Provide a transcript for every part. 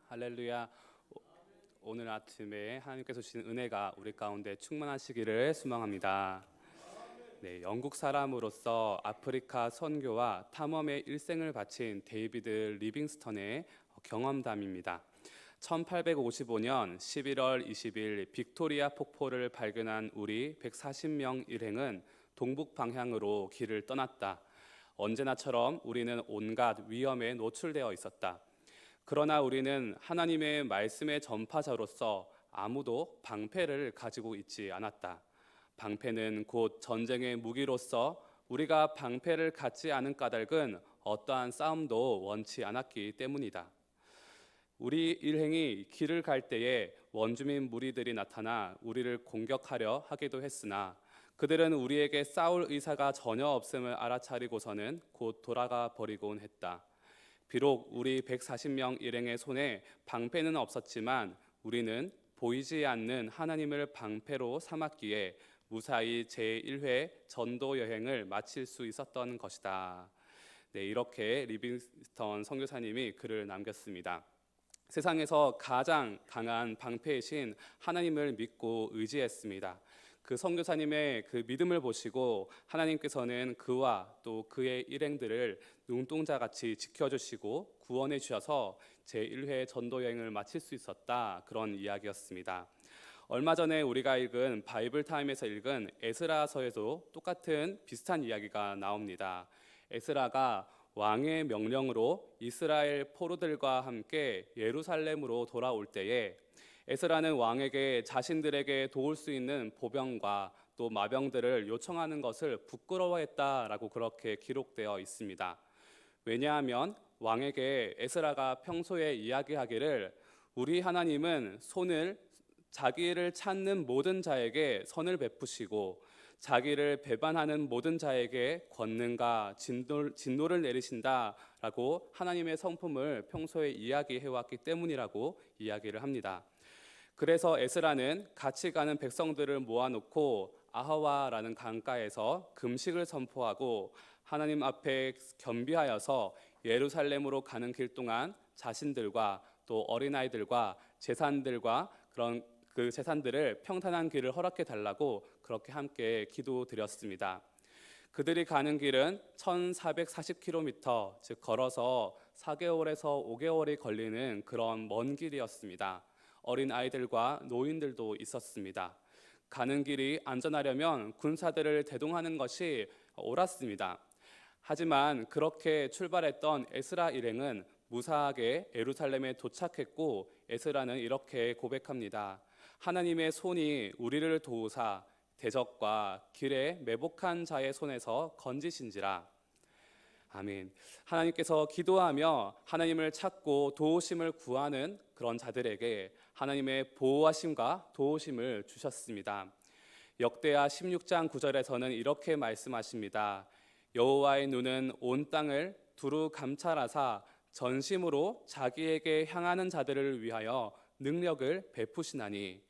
할렐루야. 오늘 아침에 하나님께서 주신 은혜가 우리 가운데 충만하시기를 소망합니다. 네, 영국 사람으로서 아프리카 선교와 탐험의 일생을 바친 데이비드 리빙스턴의 경험담입니다. 1855년 11월 20일 빅토리아 폭포를 발견한 우리 140명 일행은 동북 방향으로 길을 떠났다. 언제나처럼 우리는 온갖 위험에 노출되어 있었다. 그러나 우리는 하나님의 말씀의 전파자로서 아무도 방패를 가지고 있지 않았다. 방패는 곧 전쟁의 무기로서 우리가 방패를 갖지 않은 까닭은 어떠한 싸움도 원치 않았기 때문이다. 우리 일행이 길을 갈 때에 원주민 무리들이 나타나 우리를 공격하려 하기도 했으나 그들은 우리에게 싸울 의사가 전혀 없음을 알아차리고서는 곧 돌아가 버리곤 했다. 비록 우리 140명 일행의 손에 방패는 없었지만 우리는 보이지 않는 하나님을 방패로 삼았기에 무사히 제1회 전도 여행을 마칠 수 있었던 것이다. 네, 이렇게 리빙스턴 선교사님이 글을 남겼습니다. 세상에서 가장 강한 방패이신 하나님을 믿고 의지했습니다. 그 선교사님의 그 믿음을 보시고 하나님께서는 그와 또 그의 일행들을 눈동자같이 지켜주시고 구원해 주셔서 제1회 전도여행을 마칠 수 있었다, 그런 이야기였습니다. 얼마 전에 우리가 읽은 바이블 타임에서 읽은 에스라서에도 똑같은 비슷한 이야기가 나옵니다. 에스라가 왕의 명령으로 이스라엘 포로들과 함께 예루살렘으로 돌아올 때에 에스라는 왕에게 자신들에게 도울 수 있는 보병과 또 마병들을 요청하는 것을 부끄러워했다라고 그렇게 기록되어 있습니다. 왜냐하면 왕에게 에스라가 평소에 이야기하기를 우리 하나님은 손을 자기를 찾는 모든 자에게 선을 베푸시고 자기를 배반하는 모든 자에게 권능과 진노를 내리신다라고 하나님의 성품을 평소에 이야기해왔기 때문이라고 이야기를 합니다. 그래서 에스라는 같이 가는 백성들을 모아놓고 아하와라는 강가에서 금식을 선포하고 하나님 앞에 겸비하여서 예루살렘으로 가는 길 동안 자신들과 또 어린아이들과 재산들과 그런 그 재산들을 평탄한 길을 허락해 달라고 그렇게 함께 기도드렸습니다. 그들이 가는 길은 1440km, 즉 걸어서 4개월에서 5개월이 걸리는 그런 먼 길이었습니다. 어린 아이들과 노인들도 있었습니다. 가는 길이 안전하려면 군사들을 대동하는 것이 옳았습니다. 하지만 그렇게 출발했던 에스라 일행은 무사하게 예루살렘에 도착했고 에스라는 이렇게 고백합니다. 하나님의 손이 우리를 도우사 대적과 길에 매복한 자의 손에서 건지신지라. 아멘. 하나님께서 기도하며 하나님을 찾고 도우심을 구하는 그런 자들에게 하나님의 보호하심과 도우심을 주셨습니다. 역대하 16장 9절에서는 이렇게 말씀하십니다. 여호와의 눈은 온 땅을 두루 감찰하사 전심으로 자기에게 향하는 자들을 위하여 능력을 베푸시나니.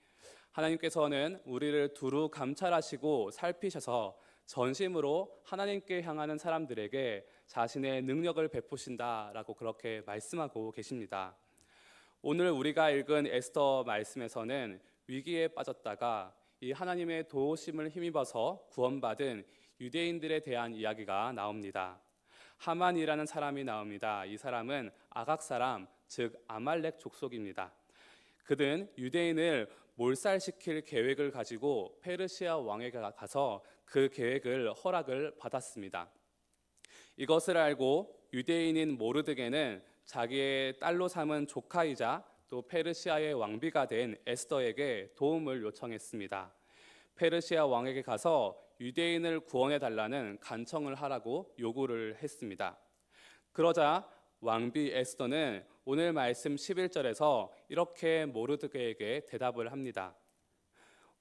하나님께서는 우리를 두루 감찰하시고 살피셔서 전심으로 하나님께 향하는 사람들에게 자신의 능력을 베푸신다라고 그렇게 말씀하고 계십니다. 오늘 우리가 읽은 에스더 말씀에서는 위기에 빠졌다가 이 하나님의 도우심을 힘입어서 구원받은 유대인들에 대한 이야기가 나옵니다. 하만이라는 사람이 나옵니다. 이 사람은 아각 사람, 즉 아말렉 족속입니다. 그는 유대인을 몰살시킬 계획을 가지고 페르시아 왕에게 가서 그 계획을 허락을 받았습니다. 이것을 알고 유대인인 모르드게는 자기의 딸로 삼은 조카이자 또 페르시아의 왕비가 된 에스더에게 도움을 요청했습니다. 페르시아 왕에게 가서 유대인을 구원해 달라는 간청을 하라고 요구를 했습니다. 그러자 왕비 에스더는 오늘 말씀 11절에서 이렇게 모르드게에게 대답을 합니다.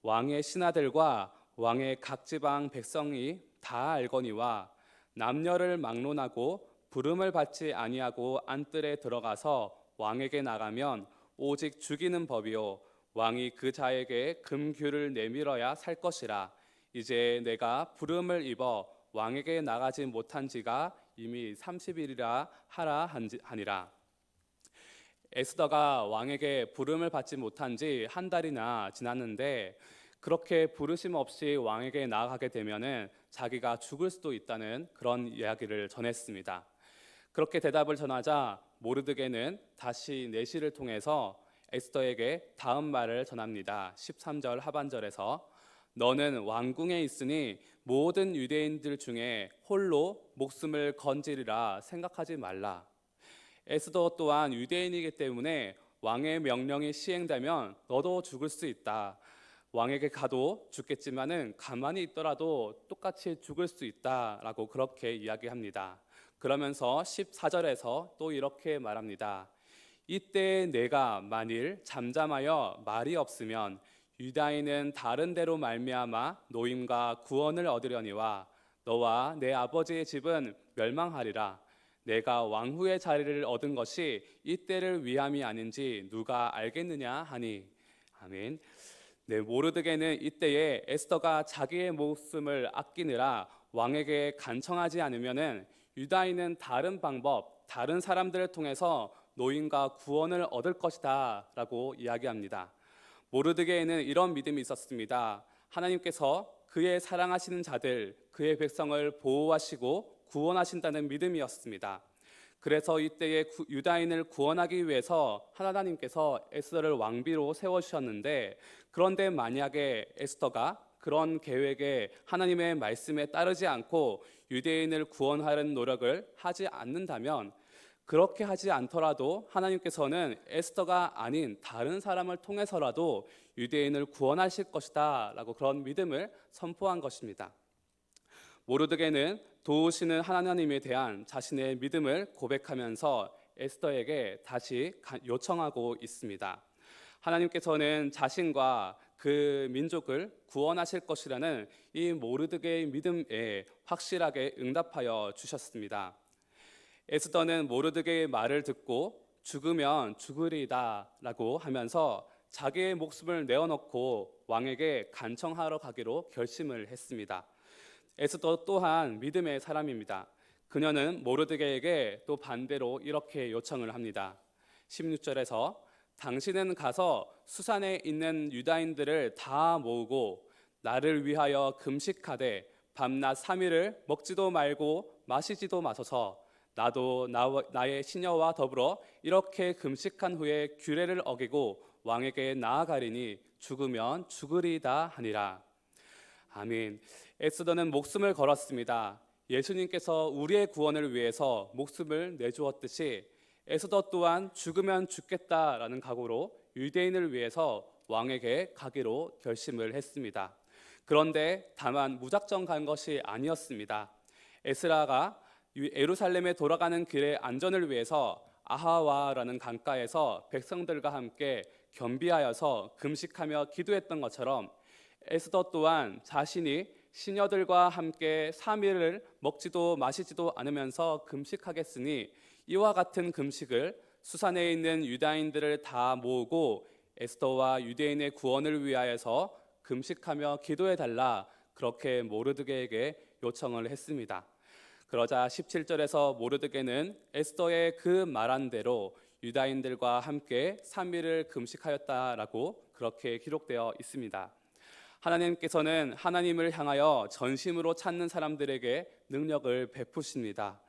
왕의 신하들과 왕의 각 지방 백성이 다 알거니와 남녀를 막론하고 부름을 받지 아니하고 안뜰에 들어가서 왕에게 나가면 오직 죽이는 법이요 왕이 그 자에게 금규를 내밀어야 살 것이라. 이제 내가 부름을 입어 왕에게 나가지 못한 지가 이미 30일이라 하라 하니라. 에스더가 왕에게 부름을 받지 못한 지 한 달이나 지났는데 그렇게 부르심 없이 왕에게 나아가게 되면은 자기가 죽을 수도 있다는 그런 이야기를 전했습니다. 그렇게 대답을 전하자 모르드게는 다시 내시를 통해서 에스더에게 다음 말을 전합니다. 13절 하반절에서 너는 왕궁에 있으니 모든 유대인들 중에 홀로 목숨을 건지리라 생각하지 말라. 에스더 또한 유대인이기 때문에 왕의 명령이 시행되면 너도 죽을 수 있다. 왕에게 가도 죽겠지만은 가만히 있더라도 똑같이 죽을 수 있다라고 그렇게 이야기합니다. 그러면서 14절에서 또 이렇게 말합니다. 이때 내가 만일 잠잠하여 말이 없으면 유다인은 다른 데로 말미암아 노임과 구원을 얻으려니와 너와 내 아버지의 집은 멸망하리라. 내가 왕후의 자리를 얻은 것이 이때를 위함이 아닌지 누가 알겠느냐 하니. 아멘. 네, 모르드게는 이때에 에스더가 자기의 목숨을 아끼느라 왕에게 간청하지 않으면은 유다인은 다른 방법, 다른 사람들을 통해서 노임과 구원을 얻을 것이다 라고 이야기합니다. 모르드게에는 이런 믿음이 있었습니다. 하나님께서 그의 사랑하시는 자들, 그의 백성을 보호하시고 구원하신다는 믿음이었습니다. 그래서 이때에 유다인을 구원하기 위해서 하나님께서 에스더를 왕비로 세워주셨는데, 그런데 만약에 에스더가 그런 계획에 하나님의 말씀에 따르지 않고 유대인을 구원하려는 노력을 하지 않는다면, 그렇게 하지 않더라도 하나님께서는 에스더가 아닌 다른 사람을 통해서라도 유대인을 구원하실 것이다 라고 그런 믿음을 선포한 것입니다. 모르드게는 도우시는 하나님에 대한 자신의 믿음을 고백하면서 에스더에게 다시 요청하고 있습니다. 하나님께서는 자신과 그 민족을 구원하실 것이라는 이 모르드게의 믿음에 확실하게 응답하여 주셨습니다. 에스더는 모르드게의 말을 듣고 죽으면 죽으리이다 라고 하면서 자기의 목숨을 내어놓고 왕에게 간청하러 가기로 결심을 했습니다. 에스더 또한 믿음의 사람입니다. 그녀는 모르드게에게 또 반대로 이렇게 요청을 합니다. 16절에서 당신은 가서 수산에 있는 유다인들을 다 모으고 나를 위하여 금식하되 밤낮 3일을 먹지도 말고 마시지도 마소서. 나도 나의 시녀와 더불어 이렇게 금식한 후에 규례를 어기고 왕에게 나아가리니 죽으면 죽으리이다 하니라. 아멘. 에스더는 목숨을 걸었습니다. 예수님께서 우리의 구원을 위해서 목숨을 내주었듯이 에스더 또한 죽으면 죽겠다라는 각오로 유대인을 위해서 왕에게 가기로 결심을 했습니다. 그런데 다만 무작정 간 것이 아니었습니다. 에스라가 예루살렘에 돌아가는 길의 안전을 위해서 아하와라는 강가에서 백성들과 함께 겸비하여서 금식하며 기도했던 것처럼 에스더 또한 자신이 시녀들과 함께 3일을 먹지도 마시지도 않으면서 금식하겠으니 이와 같은 금식을 수산에 있는 유다인들을 다 모으고 에스더와 유대인의 구원을 위하여서 금식하며 기도해달라, 그렇게 모르드게에게 요청을 했습니다. 그러자 17절에서 모르드게는 에스더의 그 말한 대로 유다인들과 함께 3일을 금식하였다라고 그렇게 기록되어 있습니다. 하나님께서는 하나님을 향하여 전심으로 찾는 사람들에게 능력을 베푸십니다.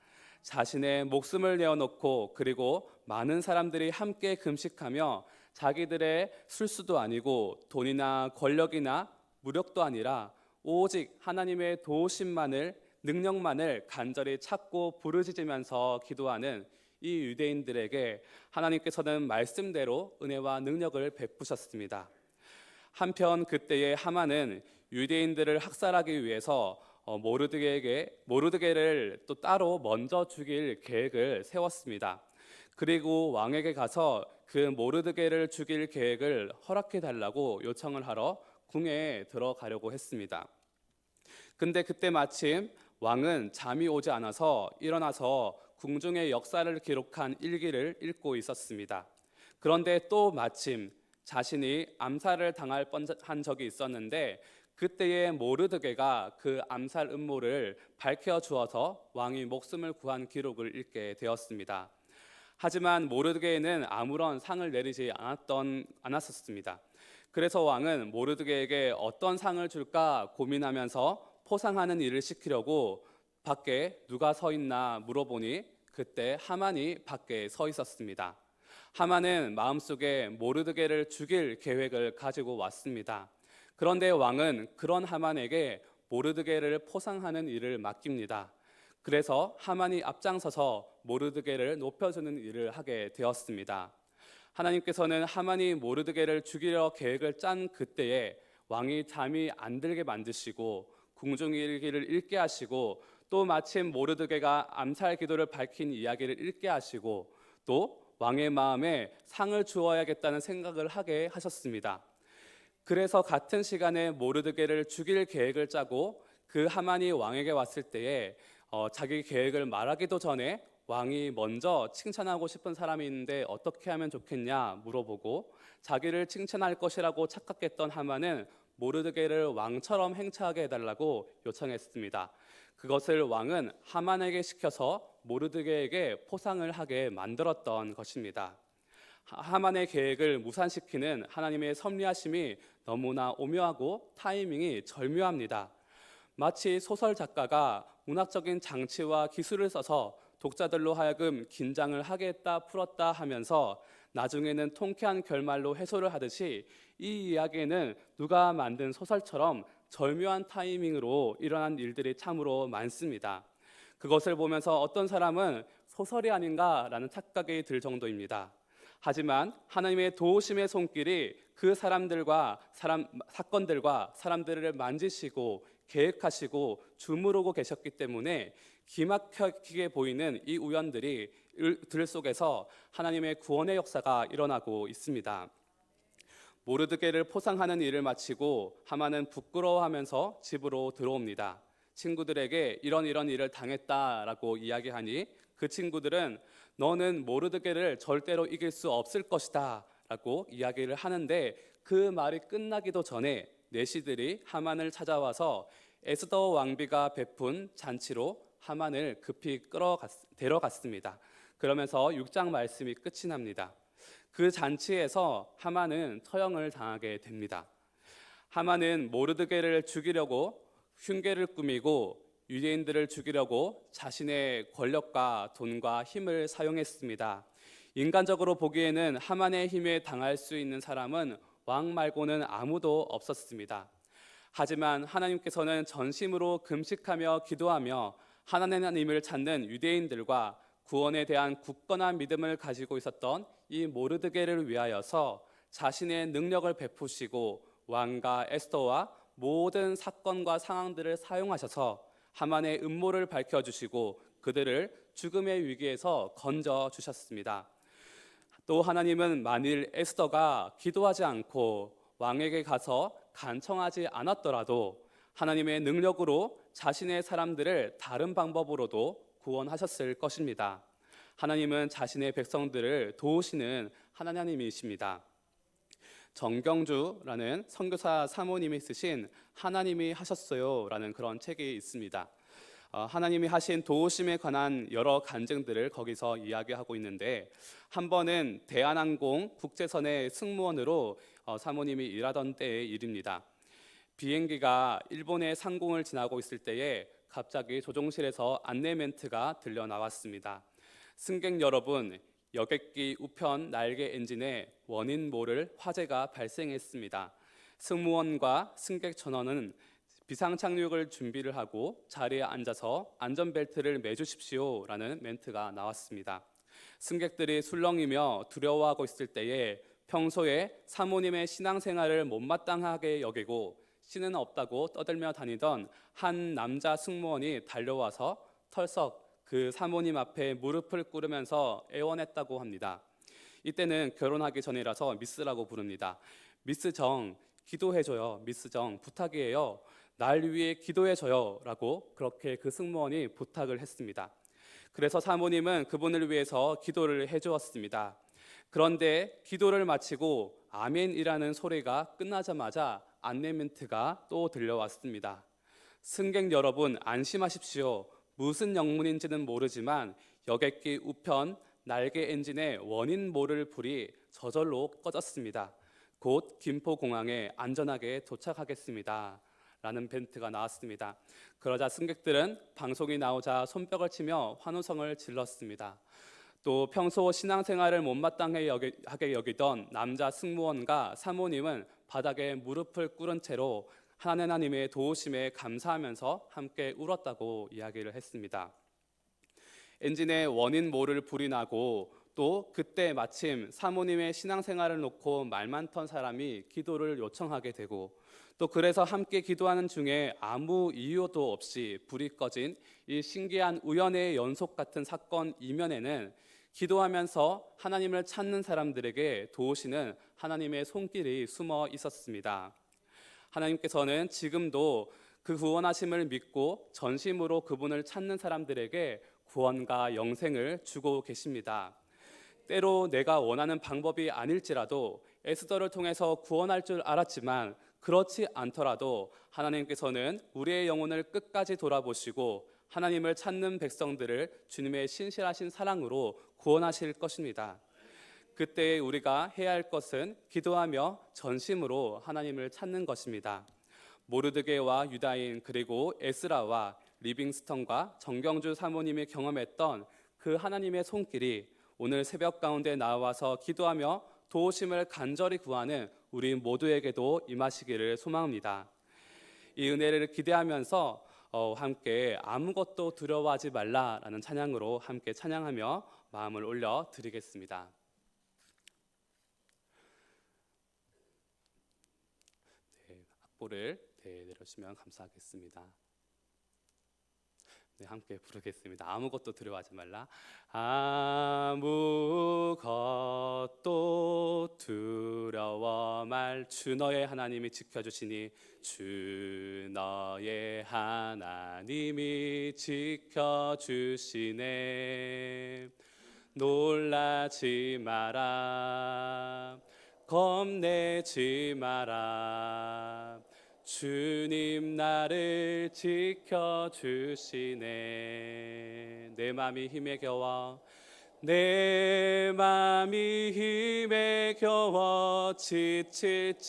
자신의 목숨을 내어놓고 그리고 많은 사람들이 함께 금식하며 자기들의 술수도 아니고 돈이나 권력이나 무력도 아니라 오직 하나님의 도우심만을, 능력만을 간절히 찾고 부르짖으면서 기도하는 이 유대인들에게 하나님께서는 말씀대로 은혜와 능력을 베푸셨습니다. 한편 그때의 하만은 유대인들을 학살하기 위해서 모르드게를 또 따로 먼저 죽일 계획을 세웠습니다. 그리고 왕에게 가서 그 모르드게를 죽일 계획을 허락해 달라고 요청을 하러 궁에 들어가려고 했습니다. 근데 그때 마침 왕은 잠이 오지 않아서 일어나서 궁중의 역사를 기록한 일기를 읽고 있었습니다. 그런데 또 마침 자신이 암살을 당할 뻔한 적이 있었는데 그때의 모르드게가 그 암살 음모를 밝혀주어서 왕이 목숨을 구한 기록을 읽게 되었습니다. 하지만 모르드게에는 아무런 상을 내리지 않았었습니다. 그래서 왕은 모르드게에게 어떤 상을 줄까 고민하면서 포상하는 일을 시키려고 밖에 누가 서 있나 물어보니 그때 하만이 밖에 서 있었습니다. 하만은 마음속에 모르드게를 죽일 계획을 가지고 왔습니다. 그런데 왕은 그런 하만에게 모르드게를 포상하는 일을 맡깁니다. 그래서 하만이 앞장서서 모르드게를 높여주는 일을 하게 되었습니다. 하나님께서는 하만이 모르드게를 죽이려 계획을 짠 그때에 왕이 잠이 안 들게 만드시고 궁중일기를 읽게 하시고 또 마침 모르드게가 암살 기도를 밝힌 이야기를 읽게 하시고 또 왕의 마음에 상을 주어야겠다는 생각을 하게 하셨습니다. 그래서 같은 시간에 모르드게를 죽일 계획을 짜고 그 하만이 왕에게 왔을 때에 자기 계획을 말하기도 전에 왕이 먼저 칭찬하고 싶은 사람이 있는데 어떻게 하면 좋겠냐 물어보고 자기를 칭찬할 것이라고 착각했던 하만은 모르드게를 왕처럼 행차하게 해달라고 요청했습니다. 그것을 왕은 하만에게 시켜서 모르드게에게 포상을 하게 만들었던 것입니다. 하만의 계획을 무산시키는 하나님의 섭리하심이 너무나 오묘하고 타이밍이 절묘합니다. 마치 소설 작가가 문학적인 장치와 기술을 써서 독자들로 하여금 긴장을 하겠다 풀었다 하면서 나중에는 통쾌한 결말로 해소를 하듯이 이 이야기에는 누가 만든 소설처럼 절묘한 타이밍으로 일어난 일들이 참으로 많습니다. 그것을 보면서 어떤 사람은 소설이 아닌가라는 착각이 들 정도입니다. 하지만 하나님의 도우심의 손길이 그 사건들과 사람들을 만지시고 계획하시고 주무르고 계셨기 때문에 기막히게 보이는 이 우연들이 들 속에서 하나님의 구원의 역사가 일어나고 있습니다. 모르드게를 포상하는 일을 마치고 하만은 부끄러워하면서 집으로 들어옵니다. 친구들에게 이런 일을 당했다라고 이야기하니 그 친구들은 너는 모르드게를 절대로 이길 수 없을 것이다 라고 이야기를 하는데 그 말이 끝나기도 전에 내시들이 하만을 찾아와서 에스더 왕비가 베푼 잔치로 하만을 급히 데려갔습니다. 그러면서 6장 말씀이 끝이 납니다. 그 잔치에서 하만은 처형을 당하게 됩니다. 하만은 모르드게를 죽이려고 흉계를 꾸미고 유대인들을 죽이려고 자신의 권력과 돈과 힘을 사용했습니다. 인간적으로 보기에는 하만의 힘에 당할 수 있는 사람은 왕 말고는 아무도 없었습니다. 하지만 하나님께서는 전심으로 금식하며 기도하며 하나님을 찾는 유대인들과 구원에 대한 굳건한 믿음을 가지고 있었던 이 모르드게를 위하여서 자신의 능력을 베푸시고 왕과 에스더와 모든 사건과 상황들을 사용하셔서 하만의 음모를 밝혀주시고 그들을 죽음의 위기에서 건져주셨습니다. 또 하나님은 만일 에스더가 기도하지 않고 왕에게 가서 간청하지 않았더라도 하나님의 능력으로 자신의 사람들을 다른 방법으로도 구원하셨을 것입니다. 하나님은 자신의 백성들을 도우시는 하나님이십니다. 정경주라는 선교사 사모님이 쓰신 하나님이 하셨어요 라는 그런 책이 있습니다. 하나님이 하신 도우심에 관한 여러 간증들을 거기서 이야기하고 있는데 한 번은 대한항공 국제선의 승무원으로 사모님이 일하던 때의 일입니다. 비행기가 일본의 상공을 지나고 있을 때에 갑자기 조종실에서 안내 멘트가 들려 나왔습니다. 승객 여러분, 여객기 우편 날개 엔진에 원인 모를 화재가 발생했습니다. 승무원과 승객 전원은 비상 착륙을 준비를 하고 자리에 앉아서 안전벨트를 매주십시오 라는 멘트가 나왔습니다. 승객들이 술렁이며 두려워하고 있을 때에 평소에 사모님의 신앙생활을 못마땅하게 여기고 신은 없다고 떠들며 다니던 한 남자 승무원이 달려와서 털썩 그 사모님 앞에 무릎을 꿇으면서 애원했다고 합니다. 이때는 결혼하기 전이라서 미스라고 부릅니다. 미스 정, 기도해줘요. 미스 정, 부탁이에요. 날 위해 기도해줘요 라고 그렇게 그 승무원이 부탁을 했습니다. 그래서 사모님은 그분을 위해서 기도를 해주었습니다. 그런데 기도를 마치고 아멘이라는 소리가 끝나자마자 안내 멘트가 또 들려왔습니다. 승객 여러분 안심하십시오. 무슨 영문인지는 모르지만 여객기 우편 날개 엔진의 원인 모를 불이 저절로 꺼졌습니다. 곧 김포공항에 안전하게 도착하겠습니다. 라는 멘트가 나왔습니다. 그러자 승객들은 방송이 나오자 손뼉을 치며 환호성을 질렀습니다. 또 평소 신앙생활을 못마땅하게 여기던 남자 승무원과 사모님은 바닥에 무릎을 꿇은 채로 하나님의 도우심에 감사하면서 함께 울었다고 이야기를 했습니다. 엔진의 원인 모를 불이 나고 또 그때 마침 사모님의 신앙생활을 놓고 말 많던 사람이 기도를 요청하게 되고 또 그래서 함께 기도하는 중에 아무 이유도 없이 불이 꺼진 이 신기한 우연의 연속 같은 사건 이면에는 기도하면서 하나님을 찾는 사람들에게 도우시는 하나님의 손길이 숨어 있었습니다. 하나님께서는 지금도 그 구원하심을 믿고 전심으로 그분을 찾는 사람들에게 구원과 영생을 주고 계십니다. 때로 내가 원하는 방법이 아닐지라도 에스더를 통해서 구원할 줄 알았지만 그렇지 않더라도 하나님께서는 우리의 영혼을 끝까지 돌아보시고 하나님을 찾는 백성들을 주님의 신실하신 사랑으로 구원하실 것입니다. 그때 우리가 해야 할 것은 기도하며 전심으로 하나님을 찾는 것입니다. 모르드게와 유다인 그리고 에스라와 리빙스턴과 정경주 사모님이 경험했던 그 하나님의 손길이 오늘 새벽 가운데 나와서 기도하며 도우심을 간절히 구하는 우리 모두에게도 임하시기를 소망합니다. 이 은혜를 기대하면서 함께 아무것도 두려워하지 말라라는 찬양으로 함께 찬양하며 마음을 올려 드리겠습니다. 악보를 내려주시면 감사하겠습니다. 네, 함께 부르겠습니다. 아무것도 두려워하지 말라. 아무것도 두려워 말. 주 너의 하나님이 지켜주시니 주 너의 하나님이 지켜주시네. 놀라지 마라. 겁내지 마라. 주님 나를 지켜주시네. 내 맘이 힘에 겨워 내 맘이 힘에 겨워 지칠지라도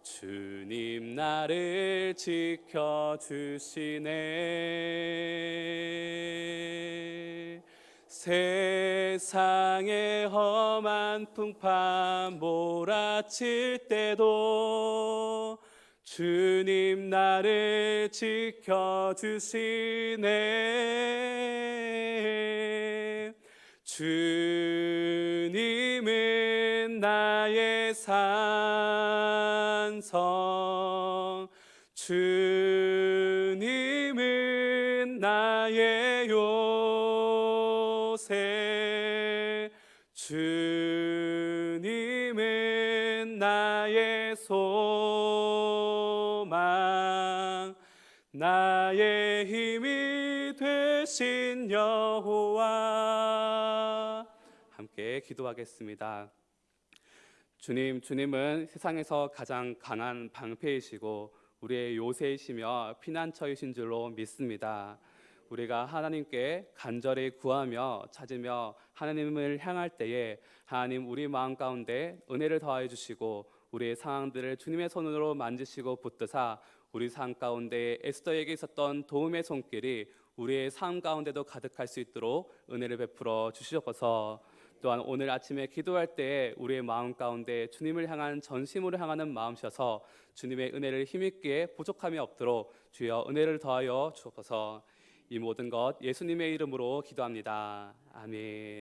주님 나를 지켜주시네. 세상의 험한 풍파 몰아칠 때도 주님 나를 지켜주시네. 주님은 나의 산성, 주님은 나의 요새, 주님은 나의 소망, 나의 힘이 되신 여호와. 함께 기도하겠습니다. 주님은 세상에서 가장 강한 방패이시고 우리의 요새이시며 피난처이신 줄로 믿습니다. 우리가 하나님께 간절히 구하며 찾으며 하나님을 향할 때에 하나님 우리 마음 가운데 은혜를 더하여 주시고 우리의 상황들을 주님의 손으로 만지시고 붙드사 우리 삶 가운데 에스더에게 있었던 도움의 손길이 우리의 삶 가운데도 가득할 수 있도록 은혜를 베풀어 주시옵소서. 또한 오늘 아침에 기도할 때에 우리의 마음 가운데 주님을 향한 전심으로 향하는 마음이셔서 주님의 은혜를 힘있게 부족함이 없도록 주여 은혜를 더하여 주옵소서. 이 모든 것 예수님의 이름으로 기도합니다. 아멘.